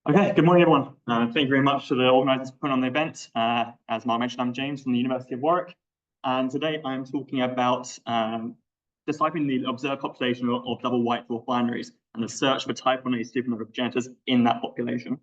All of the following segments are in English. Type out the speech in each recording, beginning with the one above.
Okay, good morning, everyone. Thank you very much to the organisers for putting on the event. As Mark mentioned, I'm James from the University of Warwick, and today I'm talking about deciphering the observed population of double white dwarf binaries and the search for Type Ia Supernovae progenitors in that population.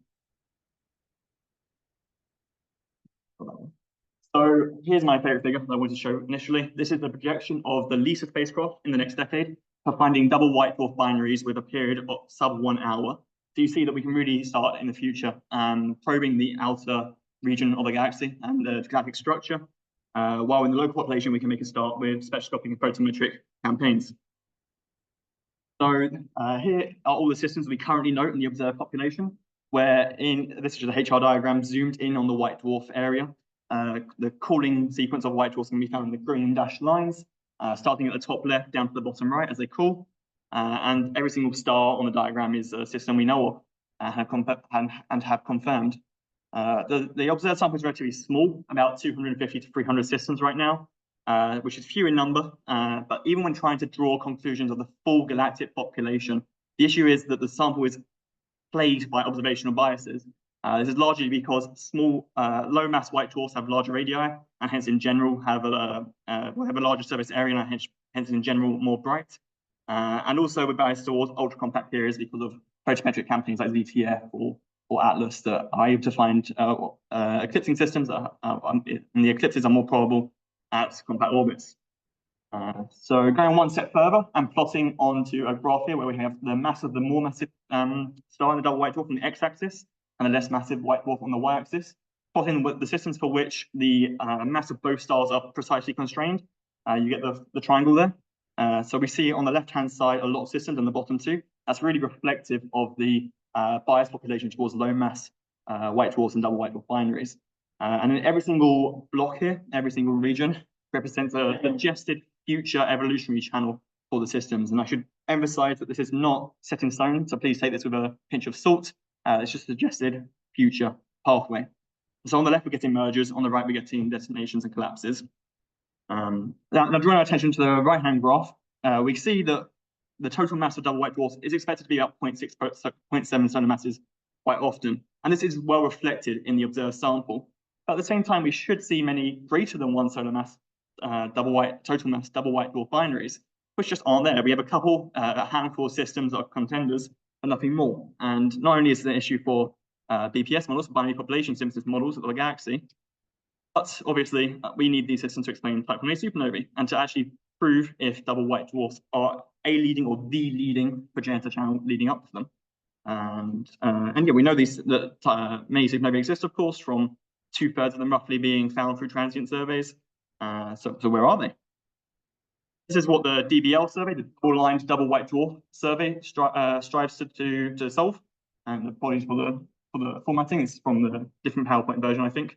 So here's my favourite figure that I wanted to show initially. This is the projection of the LISA spacecraft in the next decade for finding double white dwarf binaries with a period of sub 1 hour. So you see that we can really start in the future probing the outer region of the galaxy and the galactic structure, while in the local population we can make a start with spectroscopic and photometric campaigns. So here are all the systems we currently know in the observed population, where this is just a HR diagram zoomed in on the white dwarf area. The calling sequence of white dwarfs can be found in the green dashed lines, starting at the top left down to the bottom right as they call. And every single star on the diagram is a system we know of and have confirmed. The observed sample is relatively small, about 250 to 300 systems right now, which is few in number. But even when trying to draw conclusions of the full galactic population, the issue is that the sample is plagued by observational biases. This is largely because small, low mass white dwarfs have larger radii, and hence in general have a larger surface area, and hence in general more bright. And also we're biased towards ultra compact periods because of photometric campaigns like ZTF or Atlas that are able to find eclipsing systems, and the eclipses are more probable at compact orbits. So going one step further and plotting onto a graph here where we have the mass of the more massive star in the double white dwarf on the x-axis and the less massive white dwarf on the y-axis, plotting with the systems for which the mass of both stars are precisely constrained. You get the triangle there. So we see on the left-hand side a lot of systems on the bottom two. That's really reflective of the biased population towards low mass white dwarfs and double white dwarf binaries. And in every single block here, every single region represents a suggested future evolutionary channel for the systems. And I should emphasize that this is not set in stone, so please take this with a pinch of salt. It's just a suggested future pathway. So on the left, we're getting mergers. On the right, we're getting destinations and collapses. Now drawing our attention to the right-hand graph, we see that the total mass of double white dwarfs is expected to be about 0.7 solar masses quite often. And this is well reflected in the observed sample. But at the same time, we should see many greater than 1 solar mass total mass double white dwarf binaries, which just aren't there. We have a handful of systems of contenders, but nothing more. And not only is it an issue for BPS models, binary population synthesis models of the galaxy, but obviously we need these systems to explain Type Ia supernovae and to actually prove if double white dwarfs are a leading or the leading progenitor channel leading up to them. And yeah, we know that many supernovae exist, of course, from 2/3 of them roughly being found through transient surveys. So where are they? This is what the DBL survey, the double-lined double white dwarf survey, strives to solve. And apologies for the formatting. It's from the different PowerPoint version, I think.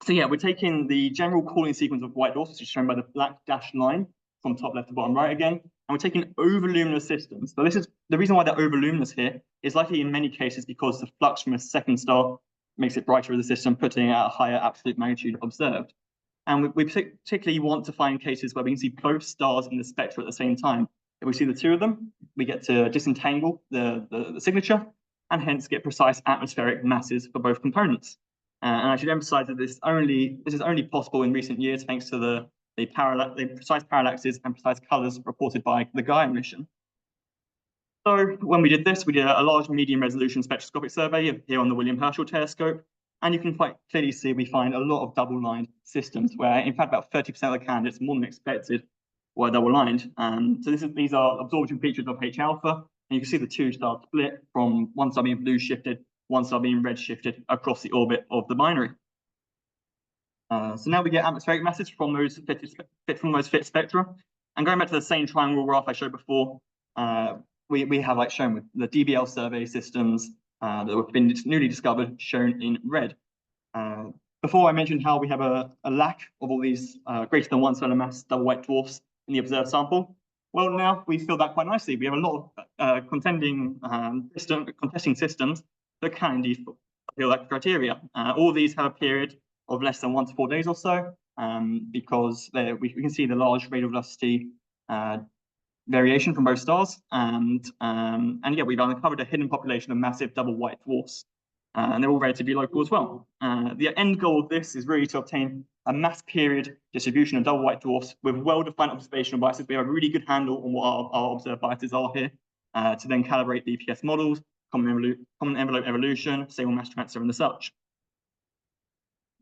So yeah, we're taking the general calling sequence of white dwarfs, which is shown by the black dashed line from top left to bottom right again, and we're taking overluminous systems. So this is the reason why they're overluminous here is likely in many cases because the flux from a second star makes it brighter as a system, putting out a higher absolute magnitude observed. And we particularly want to find cases where we can see both stars in the spectra at the same time. If we see the two of them, we get to disentangle the signature and hence get precise atmospheric masses for both components. And I should emphasize that this is only possible in recent years thanks to the precise parallaxes and precise colors reported by the Gaia mission. So when we did this, we did a large medium resolution spectroscopic survey here on the William Herschel telescope. And you can quite clearly see we find a lot of double-lined systems where, in fact, about 30% of the candidates, more than expected, were double-lined. So these are absorption features of H alpha. And you can see the two stars split from one star being blue shifted, one star being red shifted across the orbit of the binary. So now we get atmospheric masses from those fit spectra. And going back to the same triangle graph I showed before, we have like shown with the DBL survey systems that have been newly discovered, shown in red. Before I mentioned how we have a lack of all these greater than 1 solar mass double white dwarfs in the observed sample. Well, now we fill that quite nicely. We have a lot of contesting systems that can indeed fulfill that criteria. All of these have a period of less than 1 to 4 days or so, because we can see the large radial velocity variation from both stars, and yeah, we've uncovered a hidden population of massive double white dwarfs, and they're all relatively local as well. The end goal of this is really to obtain a mass period distribution of double white dwarfs with well-defined observational biases. We have a really good handle on what our observed biases are here, to then calibrate the EPS models, common envelope evolution, stable mass transfer, and the such.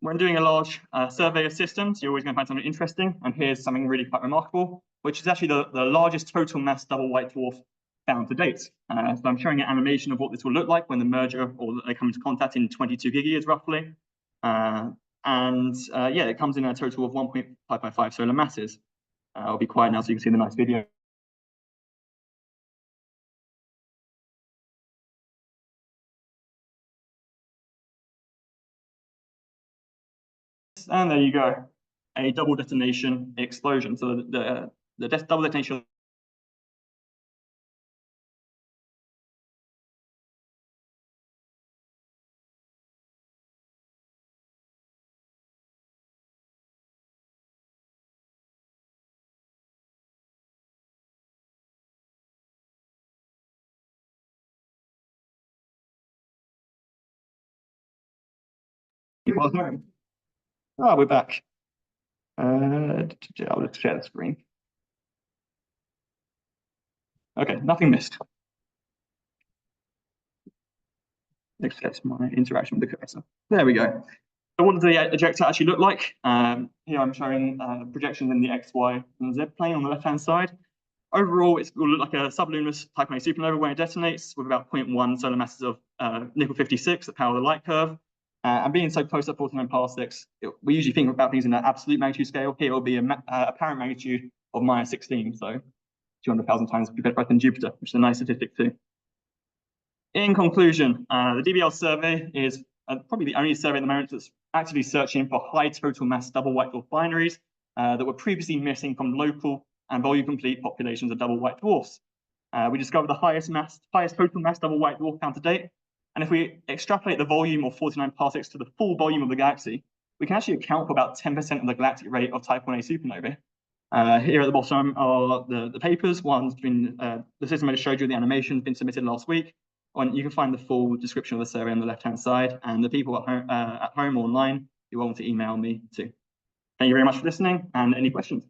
When doing a large survey of systems, you're always going to find something interesting, and here's something really quite remarkable, which is actually the largest total mass double white dwarf found to date. So I'm showing an animation of what this will look like when the merger or they come into contact in 22 gigayears roughly. Yeah, it comes in a total of 1.555 solar masses. I'll be quiet now so you can see the nice video. And there you go, a double detonation explosion. So the double detonation was home. Oh, we're back. I'll just share the screen. Okay, nothing missed. Except my interaction with the cursor. There we go. So what does the ejector actually look like? Here I'm showing projections in the X, Y, and Z plane on the left-hand side. Overall, it will look like a subluminous Type Ia supernova when it detonates, with about 0.1 solar masses of nickel-56 that power the light curve. And being so close at 49 parsecs, we usually think about things in an absolute magnitude scale. Here it will be a apparent magnitude of -16, so 200,000 times Earth than Jupiter, which is a nice statistic too. In conclusion, the DBL survey is probably the only survey at the moment that's actively searching for high total mass double white dwarf binaries that were previously missing from local and volume complete populations of double white dwarfs. We discovered the highest total mass double white dwarf found to date. And if we extrapolate the volume of 49 parsecs to the full volume of the galaxy, we can actually account for about 10% of the galactic rate of Type Ia supernovae. Here at the bottom are the papers. One's been, the system I just showed you, the animation, has been submitted last week. You can find the full description of the survey on the left-hand side, and the people at home or online, you're welcome to email me too. Thank you very much for listening, and any questions?